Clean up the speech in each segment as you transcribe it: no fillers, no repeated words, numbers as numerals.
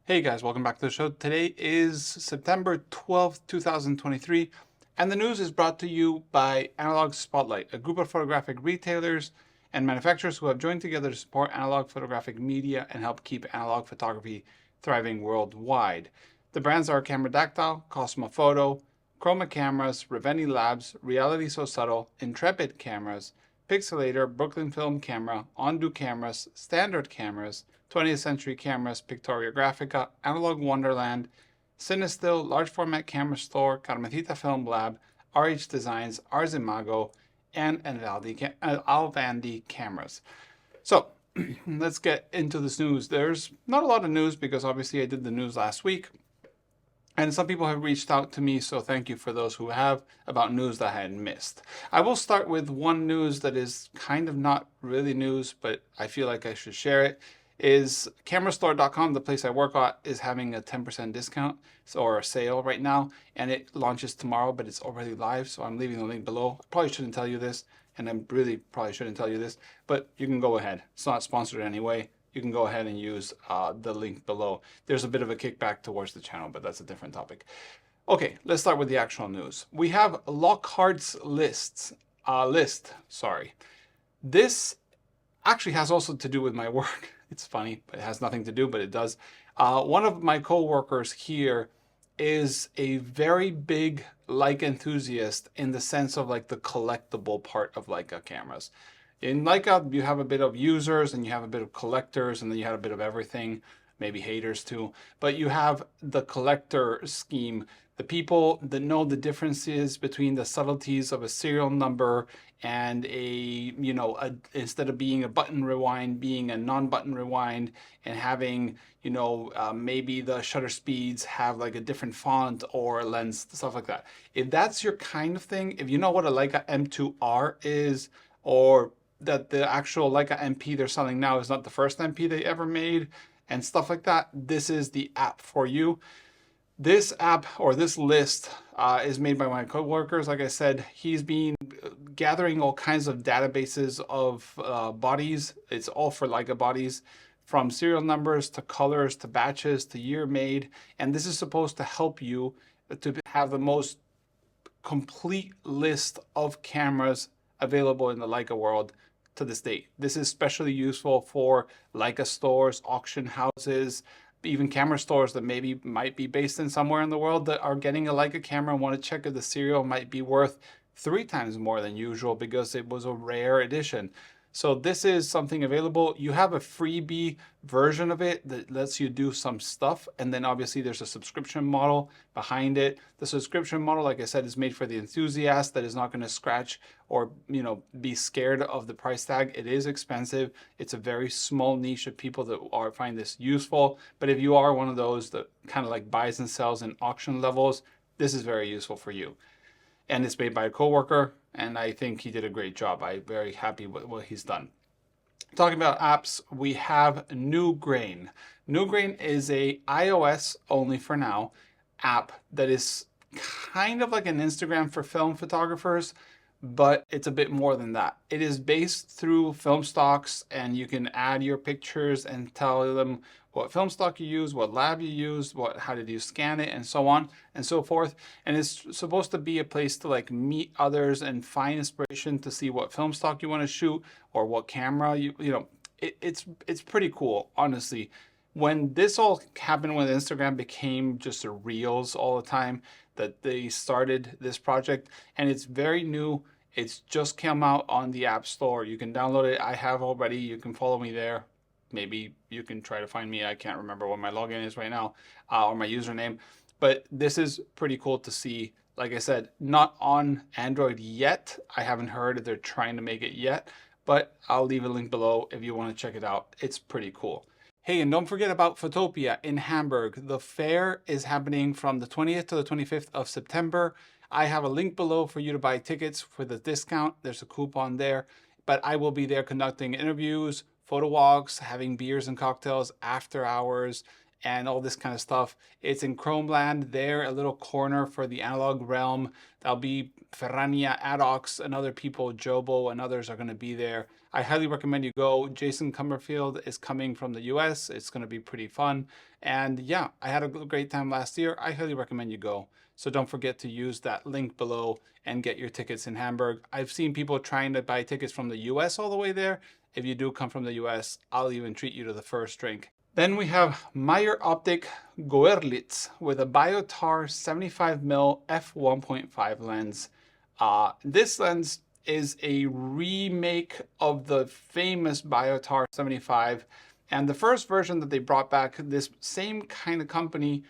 Hey guys, welcome back to the show. Today is September 12th, 2023, and the news is brought to you by Analogue Spotlight, a group of photographic retailers and manufacturers who have joined together to support analog photographic media and help keep analog photography thriving worldwide. The brands are Cameradactyl, Kosmo Foto, Chroma cameras, Reveni Labs, RealitySoSubtle, Intrepid cameras, Pixl-ltr, Brooklyn Film Camera, ONDU cameras, Standard cameras, 20th Century Cameras, Pictoriographica, Analogue Wonderland, Cinestill, Large Format Kamerastore, Carmencita Film Lab, RH Designs, Ars Imago, and Alvandi cameras. So let's get into this news. There's not a lot of news because obviously I did the news last week. And some people have reached out to me, so thank you for those who have, about news that I had missed. I will start with one news that is kind of not really news, but I feel like I should share it. Is Kamerastore.com, the place I work at, is having a 10% discount or a sale right now, and it launches tomorrow, but it's already live, so I'm leaving the link below. I probably shouldn't tell you this, and I really probably shouldn't tell you this, but you can go ahead. It's not sponsored in any way. You can go ahead and use the link below. There's a bit of a kickback towards the channel, but that's a different topic. Okay, let's start with the actual news. We have Lockharts List. This actually has also to do with my work. It's funny, but it has nothing to do, but it does. One of my co-workers here is a very big Leica enthusiast in the sense of like the collectible part of Leica cameras. In Leica, you have a bit of users and you have a bit of collectors and then you have a bit of everything, maybe haters too. But you have the collector scheme, the people that know the differences between the subtleties of a serial number and instead of being a button rewind, being a non-button rewind, and having, maybe the shutter speeds have like a different font or lens, stuff like that. If that's your kind of thing, if you know what a Leica M2R is, or that the actual Leica MP they're selling now is not the first MP they ever made, and stuff like that, this is the app for you. This app, or this list, is made by my co-workers. Like I said, he's been gathering all kinds of databases of bodies. It's all for Leica bodies, from serial numbers to colors to batches to year made. And this is supposed to help you to have the most complete list of cameras available in the Leica world to this date. This is especially useful for Leica stores, auction houses, even camera stores that might be based in somewhere in the world that are getting a Leica camera and want to check if the serial might be worth 3 times more than usual because it was a rare edition. So this is something available. You have a freebie version of it that lets you do some stuff. And then obviously there's a subscription model behind it. The subscription model, like I said, is made for the enthusiast that is not going to scratch or, be scared of the price tag. It is expensive. It's a very small niche of people that find this useful. But if you are one of those that kind of like buys and sells in auction levels, this is very useful for you. And it's made by a coworker, and I think he did a great job. I'm very happy with what he's done. Talking about apps, we have Newgrain. Newgrain is a iOS only for now app that is kind of like an Instagram for film photographers, but it's a bit more than that. It is based through film stocks, and you can add your pictures and tell them what film stock you use, what lab you use, how did you scan it, and so on and so forth. And it's supposed to be a place to like meet others and find inspiration to see what film stock you want to shoot or what camera it's pretty cool, honestly. When this all happened, when Instagram became just a reels all the time, that they started this project, and it's very new. It's just come out on the App Store. You can download it. I have already. You can follow me there. Maybe you can try to find me. I can't remember what my login is right now, or my username. But this is pretty cool to see. Like I said, not on Android yet. I haven't heard they're trying to make it yet, but I'll leave a link below if you want to check it out. It's pretty cool. Hey, and don't forget about Photopia in Hamburg. The fair is happening from the 20th to the 25th of September. I have a link below for you to buy tickets for the discount. There's a coupon there, but I will be there conducting interviews, photo walks, having beers and cocktails after hours, and all this kind of stuff. It's in Chromeland there, a little corner for the analog realm. There'll be Ferrania, Adox, and other people, Jobo, and others are going to be there. I highly recommend you go. Jason Comerfield is coming from the US. It's going to be pretty fun. And yeah, I had a great time last year. I highly recommend you go. So don't forget to use that link below and get your tickets in Hamburg. I've seen people trying to buy tickets from the US all the way there. If you do come from the US, I'll even treat you to the first drink. Then we have Meyer Optik Goerlitz with a Biotar 75mm f1.5 lens. This lens is a remake of the famous Biotar 75. And the first version that they brought back, this same kind of company,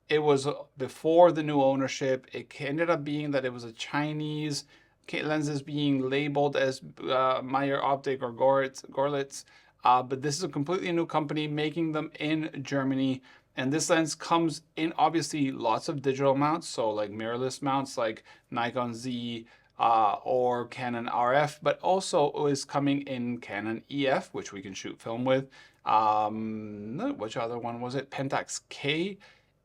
it was before the new ownership. It ended up being that it was a Chinese lenses being labeled as Meyer Optik or Goerlitz. But this is a completely new company making them in Germany. And this lens comes in obviously lots of digital mounts. So like mirrorless mounts like Nikon Z or Canon RF, but also is coming in Canon EF, which we can shoot film with. Which other one was it? Pentax K,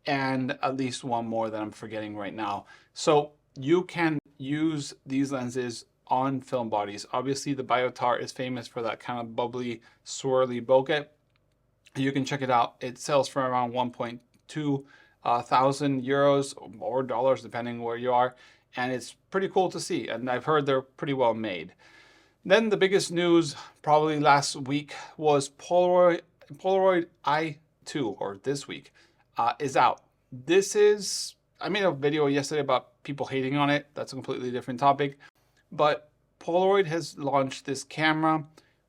and at least one more that I'm forgetting right now. So you can use these lenses on film bodies. Obviously the Biotar is famous for that kind of bubbly, swirly bokeh. You can check it out. It sells for around 1.2 thousand euros or dollars, depending where you are. And it's pretty cool to see. And I've heard they're pretty well made. Then the biggest news probably last week was Polaroid i2, or this week, is out. This is, I made a video yesterday about people hating on it. That's a completely different topic. But Polaroid has launched this camera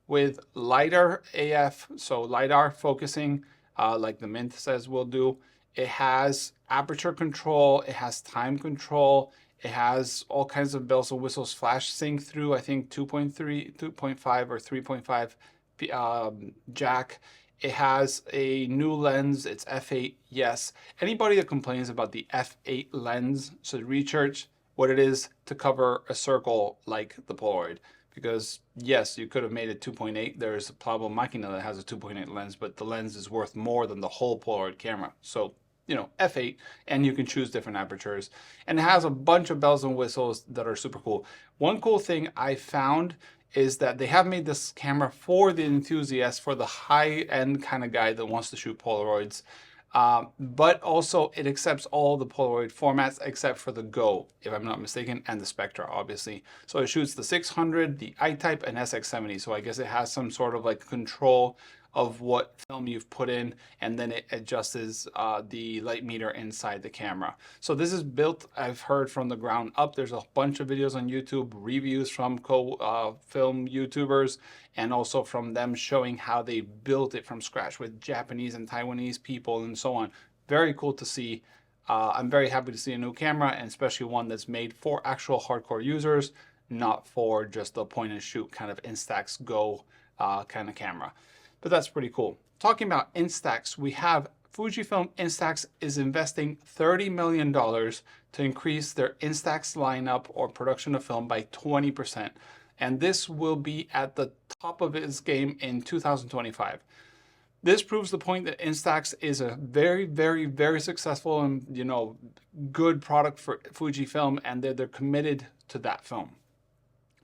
with LiDAR AF, so LiDAR focusing, like the Mint says will do. It has aperture control, it has time control, it has all kinds of bells and whistles, flash sync through, I think 2.3, 2.5 or 3.5 jack. It has a new lens, it's f8, yes. Anybody that complains about the f8 lens should research what it is to cover a circle like the Polaroid. Because yes, you could have made it 2.8. There's a Pablo Machina that has a 2.8 lens, but the lens is worth more than the whole Polaroid camera. So, you know, f8, and you can choose different apertures. And it has a bunch of bells and whistles that are super cool. One cool thing I found is that they have made this camera for the enthusiast, for the high-end kind of guy that wants to shoot Polaroids. But also it accepts all the Polaroid formats except for the Go, if I'm not mistaken, and the Spectra, obviously. So it shoots the 600, the I-type, and SX70. So I guess it has some sort of like control of what film you've put in, and then it adjusts the light meter inside the camera. So this is built, I've heard, from the ground up. There's a bunch of videos on YouTube, reviews from film YouTubers, and also from them showing how they built it from scratch with Japanese and Taiwanese people and so on. Very cool to see. I'm very happy to see a new camera, and especially one that's made for actual hardcore users, not for just the point and shoot kind of Instax Go kind of camera. But that's pretty cool. Talking about Instax, we have Fujifilm Instax is investing $30 million to increase their Instax lineup or production of film by 20%. And this will be at the top of its game in 2025. This proves the point that Instax is a very, very, very successful and, you know, good product for Fujifilm, and they're committed to that film.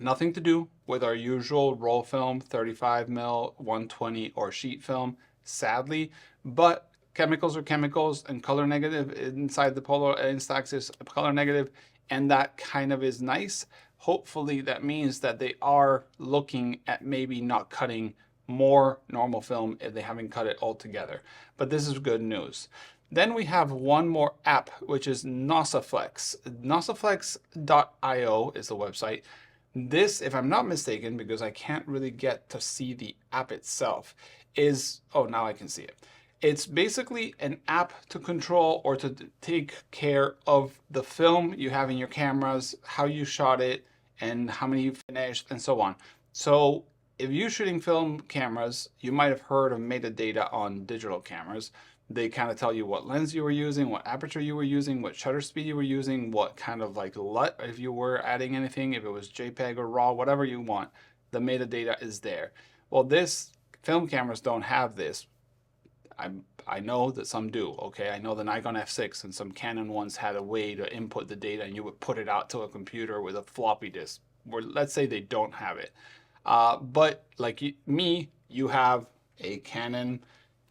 Nothing to do with our usual roll film, 35mm, 120, or sheet film, sadly, but chemicals are chemicals, and color negative inside the Polaroid Instax is color negative, and that kind of is nice. Hopefully that means that they are looking at maybe not cutting more normal film if they haven't cut it altogether. But this is good news. Then we have one more app, which is Nossaflex. Nossaflex.io is the website. This, if I'm not mistaken, because I can't really get to see the app itself, is, oh, now I can see it. It's basically an app to control or to take care of the film you have in your cameras, how you shot it, and how many you finished, and so on. So if you're shooting film cameras, you might have heard of metadata on digital cameras. They kind of tell you what lens you were using, what aperture you were using, what shutter speed you were using, what kind of like LUT, if you were adding anything, if it was JPEG or RAW, whatever you want, the metadata is there. Well, film cameras don't have this. I'm I know that some do, okay? I know the Nikon F6 and some Canon ones had a way to input the data and you would put it out to a computer with a floppy disk, where let's say they don't have it. But like me, you have a Canon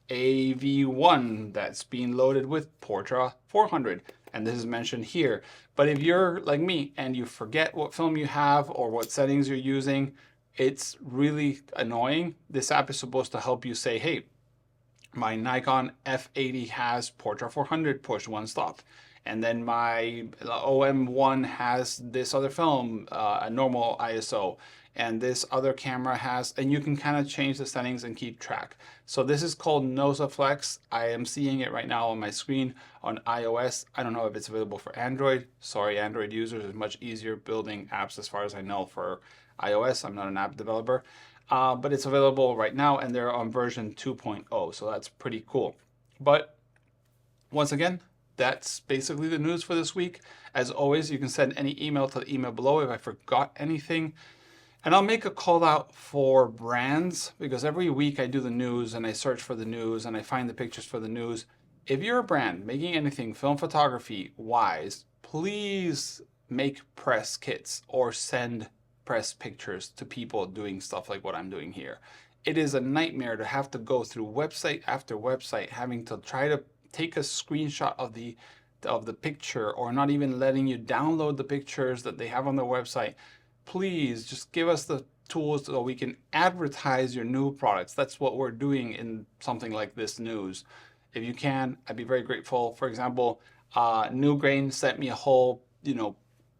AV1 that's being loaded with Portra 400, and this is mentioned here. But if you're like me and you forget what film you have or what settings you're using, it's really annoying. This app is supposed to help you say, hey, my Nikon F80 has Portra 400 push one stop. And then my OM1 has this other film, a normal ISO. And this other camera has, and you can kind of change the settings and keep track. So this is called Nossaflex. I am seeing it right now on my screen on iOS. I don't know if it's available for Android. Sorry, Android users, it's much easier building apps as far as I know for iOS. I'm not an app developer, but it's available right now and they're on version 2.0. So that's pretty cool. But once again, that's basically the news for this week. As always, you can send any email to the email below if I forgot anything. And I'll make a call out for brands, because every week I do the news and I search for the news and I find the pictures for the news. If you're a brand making anything film photography wise, please make press kits or send press pictures to people doing stuff like what I'm doing here. It is a nightmare to have to go through website after website, having to try to take a screenshot of the picture, or not even letting you download the pictures that they have on their website. Please just give us the tools so we can advertise your new products. That's what we're doing in something like this news. If you can, I'd be very grateful. For example, Newgrain sent me a whole,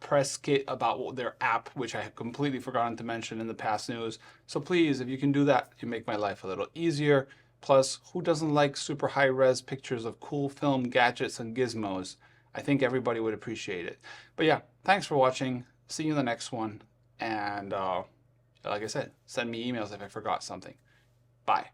press kit about their app, which I had completely forgotten to mention in the past news. So please, if you can do that, you make my life a little easier. Plus, who doesn't like super high res pictures of cool film gadgets and gizmos? I think everybody would appreciate it. But yeah, thanks for watching. See you in the next one. And like I said, send me emails if I forgot something. Bye.